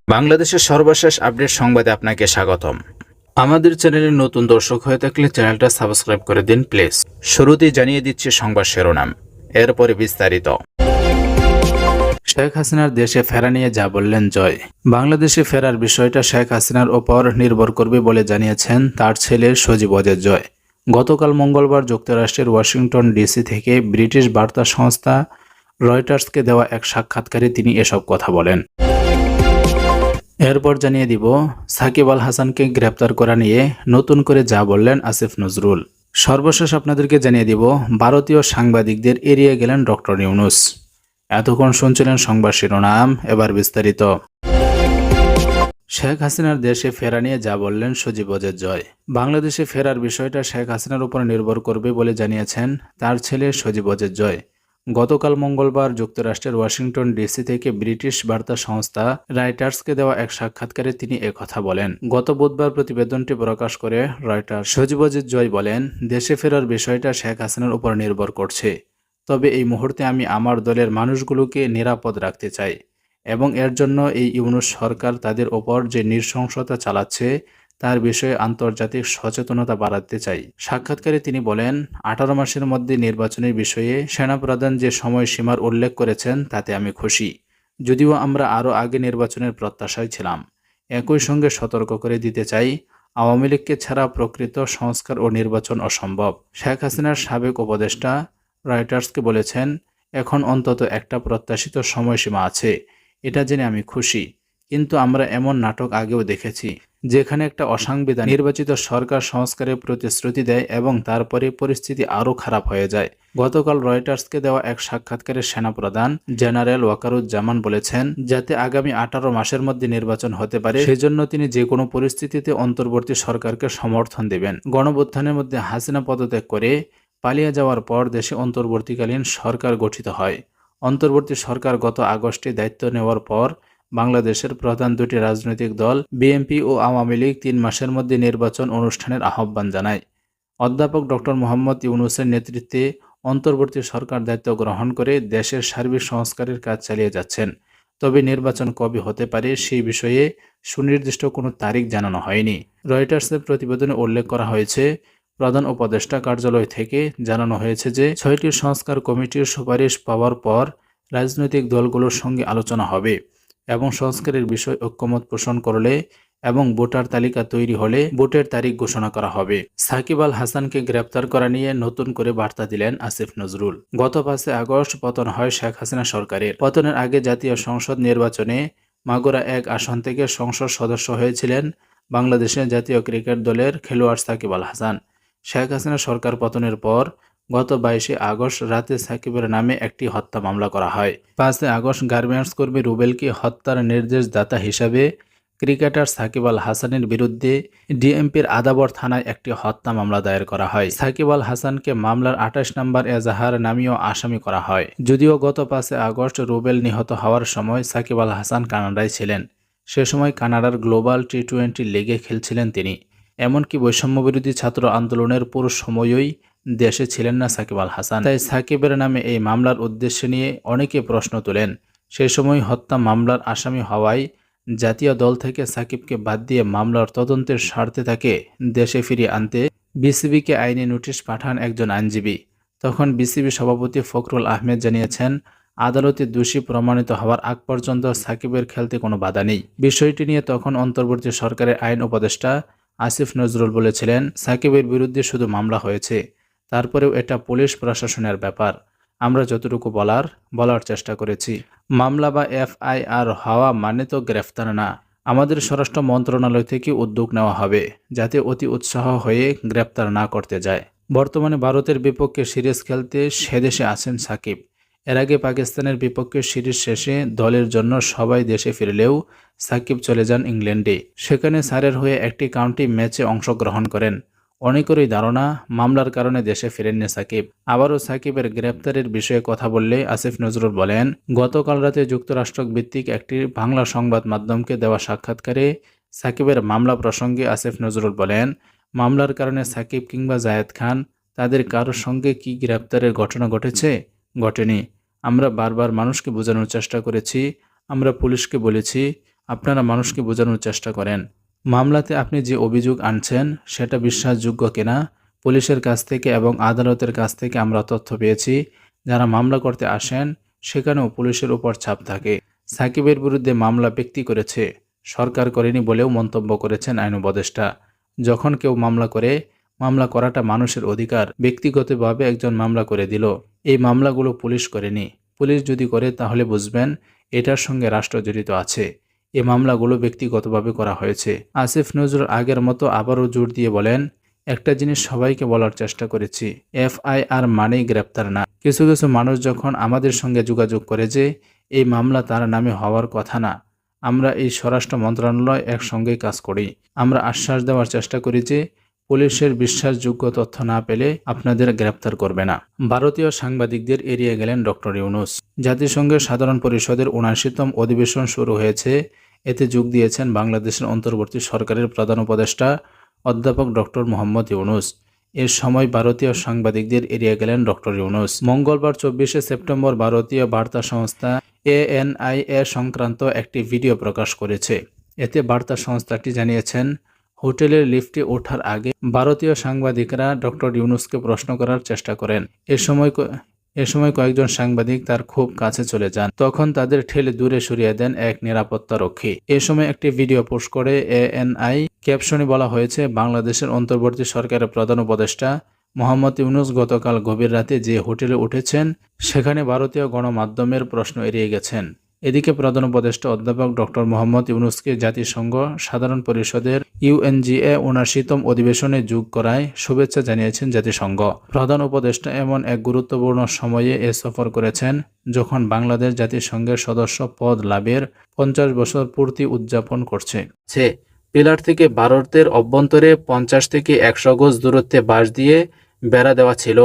বাংলাদেশের সর্বশেষ আপডেট সংবাদে আপনাকে স্বাগতম। আমাদের চ্যানেলে নতুন দর্শক হয়ে থাকলে চ্যানেলটা সাবস্ক্রাইব করে দিন প্লিজ। শুরুতেই জানিয়ে দিচ্ছি সংবাদ শিরোনাম, এরপরে বিস্তারিত। শেখ হাসিনার দেশে ফেরা নিয়ে যা বললেন জয়। বাংলাদেশে ফেরার বিষয়টা শেখ হাসিনার ওপর নির্ভর করবে বলে জানিয়েছেন তার ছেলে সজীব ওয়াজেদ জয়। গতকাল মঙ্গলবার যুক্তরাষ্ট্রের ওয়াশিংটন ডিসি থেকে ব্রিটিশ বার্তা সংস্থা রয়টার্সকে দেওয়া এক সাক্ষাৎকারে তিনি এসব কথা বলেন। এরপর জানিয়ে দিব সাকিব আল হাসানকে গ্রেপ্তার করা নিয়ে নতুন করে যা বললেন আসিফ নজরুল। সর্বশেষ আপনাদেরকে জানিয়ে দিব ভারতীয় সাংবাদিকদের এড়িয়ে গেলেন ডক্টর ইউনূস। এতক্ষণ শুনছিলেন সংবাদ শিরোনাম, এবার বিস্তারিত। শেখ হাসিনার দেশে ফেরা নিয়ে যা বললেন সজীব ওয়াজেদ জয়। বাংলাদেশে ফেরার বিষয়টা শেখ হাসিনার উপর নির্ভর করবে বলে জানিয়েছেন তার ছেলে সজীব ওয়াজেদ জয়। গতকাল মঙ্গলবার যুক্তরাষ্ট্রের ওয়াশিংটন ডিসি থেকে ব্রিটিশ বার্তা সংস্থা রয়টার্সকে দেওয়া এক সাক্ষাৎকারে তিনি একথা বলেন। গত বুধবার প্রতিবেদনটি প্রকাশ করে রয়টার্স। সজীব ওয়াজেদ জয় বলেন, দেশে ফেরার বিষয়টা শেখ হাসিনার উপর নির্ভর করছে, তবে এই মুহূর্তে আমি আমার দলের মানুষগুলোকে নিরাপদ রাখতে চাই এবং এর জন্য এই ইউনূস সরকার তাদের ওপর যে নৃশংসতা চালাচ্ছে তার বিষয়ে আন্তর্জাতিক সচেতনতা বাড়াতে চাই। সাক্ষাৎকারে তিনি বলেন, 18 মাসের মধ্যে নির্বাচনের বিষয়ে সেনাপ্রধান যে সময়সীমার উল্লেখ করেছেন তাতে আমি খুশি, যদিও আমরা আরও আগে নির্বাচনের প্রত্যাশায় ছিলাম। একই সঙ্গে সতর্ক করে দিতে চাই, আওয়ামী লীগকে ছাড়া প্রকৃত সংস্কার ও নির্বাচন অসম্ভব। শেখ হাসিনার সাবেক উপদেষ্টা রয়টার্সকে বলেছেন, এখন অন্তত একটা প্রত্যাশিত সময়সীমা আছে, এটা জেনে আমি খুশি, কিন্তু আমরা এমন নাটক আগেও দেখেছি যেখানে একটা অসাংবিধানিক নির্বাচিত সরকার সংস্কারের প্রতিশ্রুতি দেয় এবং তারপরে পরিস্থিতি আরও খারাপ হয়ে যায়। গতকাল রয়টার্সকে দেওয়া এক সাক্ষাৎকারে সেনাপ্রধান জেনারেল ওয়াকারুজ্জামান বলেছেন, যাতে আগামী 18 মাসের মধ্যে নির্বাচন হতে পারে সেজন্য তিনি যে কোনো পরিস্থিতিতে অন্তর্বর্তী সরকারকে সমর্থন দেবেন। গণঅভ্যুত্থানের মধ্যে হাসিনা পদত্যাগ করে পালিয়ে যাওয়ার পর দেশে অন্তর্বর্তীকালীন সরকার গঠিত হয়। অন্তর্বর্তী সরকার গত আগস্টে দায়িত্ব নেওয়ার পর বাংলাদেশের প্রধান দুটি রাজনৈতিক দল বিএনপি ও আওয়ামী লীগ 3 মাসের মধ্যে নির্বাচন অনুষ্ঠানের আহ্বান জানায়। অধ্যাপক ডক্টর মোহাম্মদ ইউনূসের নেতৃত্বে অন্তর্বর্তী সরকার দায়িত্ব গ্রহণ করে দেশের সার্বিক সংস্কারের কাজ চালিয়ে যাচ্ছেন, তবে নির্বাচন কবে হতে পারে সেই বিষয়ে সুনির্দিষ্ট কোনো তারিখ জানানো হয়নি। রয়টার্সের প্রতিবেদনে উল্লেখ করা হয়েছে, প্রধান উপদেষ্টা কার্যালয় থেকে জানানো হয়েছে যে 6টি সংস্কার কমিটির সুপারিশ পাওয়ার পর রাজনৈতিক দলগুলোর সঙ্গে আলোচনা হবে এবং সংস্কারের বিষয় ঐক্যমত পোষণ করলে এবং ভোটার তালিকা তৈরি হলে ভোটের তারিখ ঘোষণা করা হবে। সাকিব আল হাসানকে গ্রেপ্তার করা নিয়ে নতুন করে বার্তা দিলেন আসিফ নজরুল। গত 5 আগস্ট পতন হয় শেখ হাসিনা সরকারের। পতনের আগে জাতীয় সংসদ নির্বাচনে মাগুরা 1 আসন থেকে সংসদ সদস্য হয়েছিলেন বাংলাদেশের জাতীয় ক্রিকেট দলের খেলোয়াড় সাকিব আল হাসান। শেখ হাসিনা সরকার পতনের পর গত 22 আগস্ট রাতে সাকিবের নামে একটি হত্যা মামলা করা হয়। 5 আগস্ট গার্মেন্টস কর্মী রুবেলকে হত্যার নির্দেশদাতা হিসাবে ক্রিকেটার সাকিব আল হাসানের বিরুদ্ধে ডিএমপির আদাবর থানায় একটি হত্যা মামলা দায়ের করা হয়। সাকিব আল হাসানকে মামলার 28 নম্বর এজাহার নামীয় আসামি করা হয়। যদিও গত 5 আগস্ট রুবেল নিহত হওয়ার সময় সাকিব আল হাসান কানাডায় ছিলেন। সে সময় কানাডার গ্লোবাল টি20 লিগে খেলছিলেন তিনি। এমনকি বৈষম্যবিরোধী ছাত্র আন্দোলনের পুরো সময়ই দেশে ছিলেন না সাকিব আল হাসান। তাই সাকিবের নামে এই মামলার উদ্দেশ্য নিয়ে অনেকে প্রশ্ন তোলেন। সেই সময় হত্যা মামলার আসামি হওয়ায় জাতীয় দল থেকে সাকিবকে বাদ দিয়ে মামলার তদন্তের স্বার্থে তাকে দেশে ফিরিয়ে আনতে বিসিবিকে আইনি নোটিশ পাঠান একজন আইনজীবী। তখন বিসিবি সভাপতি ফখরুল আহমেদ জানিয়েছেন, আদালতে দোষী প্রমাণিত হওয়ার আগ পর্যন্ত সাকিবের খেলতে কোনো বাধা নেই। বিষয়টি নিয়ে তখন অন্তর্বর্তী সরকারের আইন উপদেষ্টা আসিফ নজরুল বলেছিলেন, সাকিবের বিরুদ্ধে শুধু মামলা হয়েছে, তারপরেও এটা পুলিশ প্রশাসনের ব্যাপার। আমরা যতটুকু বলার চেষ্টা করেছি। মামলা বা এফআইআর হওয়া মানে তো গ্রেফতার না। আমাদের স্বরাষ্ট্র মন্ত্রণালয় থেকে উদ্যোগ নেওয়া হবে যাতে অতি উৎসাহ হয়ে গ্রেপ্তার না করতে যায়। বর্তমানে ভারতের বিপক্ষে সিরিজ খেলতে সেদেশে আছেন সাকিব। এর আগে পাকিস্তানের বিপক্ষে সিরিজ শেষে দলের জন্য সবাই দেশে ফিরলেও সাকিব চলে যান ইংল্যান্ডে। সেখানে সারের হয়ে একটি কাউন্টি ম্যাচে অংশগ্রহণ করেন। অনেকেরই ধারণা মামলার কারণে দেশে ফেরেননি সাকিব। আবারও সাকিবের গ্রেপ্তারের বিষয়ে কথা বললে আসিফ নজরুল বলেন, গতকাল রাতে যুক্তরাষ্ট্র ভিত্তিক একটি বাংলা সংবাদ মাধ্যমকে দেওয়া সাক্ষাৎকারে সাকিবের মামলা প্রসঙ্গে আসিফ নজরুল বলেন, মামলার কারণে সাকিব কিংবা জায়েদ খান তাদের কারোর সঙ্গে কি গ্রেপ্তারের ঘটনা ঘটেছে? ঘটেনি। আমরা বারবার মানুষকে বোঝানোর চেষ্টা করেছি, আমরা পুলিশকে বলেছি, আপনারা মানুষকে বোঝানোর চেষ্টা করেন। মামলাতে আপনি যে অভিযোগ আনছেন সেটা বিশ্বাসযোগ্য কিনা পুলিশের কাছ থেকে এবং আদালতের কাছ থেকে আমরা তথ্য পেয়েছি। যারা মামলা করতে আসেন সেখানেও পুলিশের উপর চাপ থাকে। সাকিবের বিরুদ্ধে মামলা ব্যক্তি করেছে, সরকার করেনি বলেও মন্তব্য করেছেন আইন উপদেষ্টা। যখন কেউ মামলা করে, মামলা করাটা মানুষের অধিকার। ব্যক্তিগতভাবে একজন মামলা করে দিল, এই মামলাগুলো পুলিশ করেনি। পুলিশ যদি করে তাহলে বুঝবেন এটার সঙ্গে রাষ্ট্র জড়িত আছে। এই মামলাগুলো ব্যক্তিগতভাবে করা হয়েছে। আসিফ নজরুল আগের মতো আবারও জোর দিয়ে বলেন, একটা জিনিস সবাইকে বলার চেষ্টা করেছি, এফআইআর মানেই গ্রেপ্তার না। কিছু কিছু মানুষ যখন আমাদের সঙ্গে যোগাযোগ করে যে এই মামলা তার নামে হওয়ার কথা না, আমরা এই স্বরাষ্ট্র মন্ত্রণালয় একসঙ্গেই কাজ করি। আমরা আশ্বাস দেওয়ার চেষ্টা করি যে পুলিশের বিশ্বাসযোগ্য তথ্য না পেলে আপনাদের গ্রেপ্তার করবে না। ভারতীয় সাংবাদিকদের এড়িয়ে গেলেন ডক্টর ইউনূস। জাতিসংঘের সাধারণ পরিষদের ৭৯তম অধিবেশন শুরু হয়েছে। এতে যোগ দিয়েছেন বাংলাদেশের অন্তর্বর্তী সরকারের প্রধান উপদেষ্টা অধ্যাপক ডক্টর মোহাম্মদ ইউনূস। এর সময় ভারতীয় সাংবাদিকদের এড়িয়ে গেলেন ডক্টর ইউনূস। মঙ্গলবার ২৪শে সেপ্টেম্বর ভারতীয় বার্তা সংস্থা ANI সংক্রান্ত একটি ভিডিও প্রকাশ করেছে। এতে বার্তা সংস্থাটি জানিয়েছেন, হোটেলের লিফটে ওঠার আগে ভারতীয় সাংবাদিকরা ডক্টর ইউনূসকে প্রশ্ন করার চেষ্টা করেন। এ সময় কয়েকজন সাংবাদিক তার খুব কাছে চলে যান। তখন তাদের ঠেলে দূরে সরিয়ে দেন এক নিরাপত্তারক্ষী। এ সময় একটি ভিডিও পোস্ট করে ANI ক্যাপশনে বলা হয়েছে, বাংলাদেশের অন্তর্বর্তী সরকারের প্রধান উপদেষ্টা মোহাম্মদ ইউনূস গতকাল গভীর রাতে যে হোটেলে উঠেছেন সেখানে ভারতীয় গণমাধ্যমের প্রশ্ন এড়িয়ে গেছেন। এদিকে প্রধান উপদেষ্টা অধ্যাপক ডক্টর মোহাম্মদ ইউনূসকে জাতিসংঘ সাধারণ পরিষদের UNGA ৭৯তম অধিবেশনে যোগ করায় শুভেচ্ছা জানিয়েছেন জাতিসংঘ। প্রধান উপদেষ্টা এমন এক গুরুত্বপূর্ণ সময়ে এ সফর করেছেন যখন বাংলাদেশ জাতিসংঘের সদস্য পদ লাভের ৫০ বছর পূর্তি উদযাপন করছে। পিলার থেকে ভারতের অভ্যন্তরে ৫০ থেকে ১০০ গজ দূরত্বে বাঁশ দিয়ে বেড়া দেওয়া ছিল।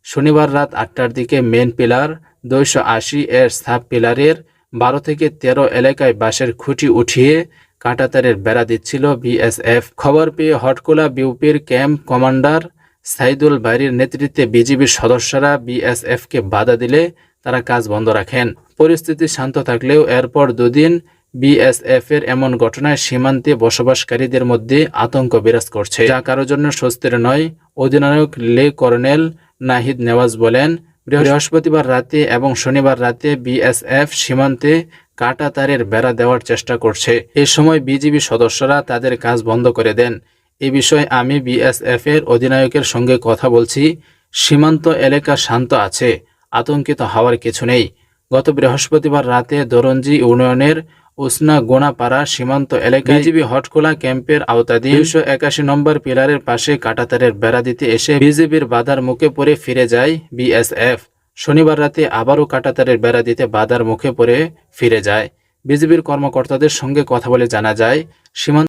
শনিবার রাত ৮টার দিকে মেন পিলার ২৮০ এর সাব পিলারের ১২ থেকে ১৩ এলাকায় বাঁশের খুঁটি উঠিয়ে কাঁটাতারের বেড়া দিচ্ছিল BSF। খবর পেয়ে হটকুলা বিউপির ক্যাম্প কমান্ডার সাইদুল বারীর নেতৃত্বে বিজিবির সদস্যরা BSFকে বাধা দিলে তারা কাজ বন্ধ রাখেন। পরিস্থিতি শান্ত থাকলেও এরপর দুদিন BSF-এর এমন ঘটনায় সীমান্তে বসবাসকারীদের মধ্যে আতঙ্ক বিরাজ করছে, যা কারোর জন্য স্বস্তির নয়। অধিনায়ক লে কর্নেল নাহিদ নেওয়াজ বলেন, বৃহস্পতিবার রাতে এবং শনিবার রাতে BSF সীমান্তে কাঁটাতারের বেড়া দেওয়ার চেষ্টা করছে। এ সময় বিজিবি সদস্যরা তাদের কাজ বন্ধ করে দেন। এ বিষয়ে আমি BSF-এর অধিনায়কের সঙ্গে কথা বলছি। সীমান্ত এলাকা শান্ত আছে, আতঙ্কিত হওয়ার কিছু নেই। গত বৃহস্পতিবার রাতে দরঞ্জি ইউনিয়নের উসনা গোনাপাড়া সীমান্ত এলাকায় বিজিবি হটকুলা ক্যাম্পের আওতাধীন ২৮১ নম্বর পিলারের পাশে কাঁটাতারের বেড়া দিতে এসে বিজিবির বাধার মুখে পড়ে ফিরে যায় BSF। শনিবার রাতে আবারও কাঁটাতারের বেড়া দিতে বাধার মুখে পড়ে ফিরে যায়। বিজিবির কর্মকর্তাদের সঙ্গে কথা বলে জানা যায়, সীমান্ত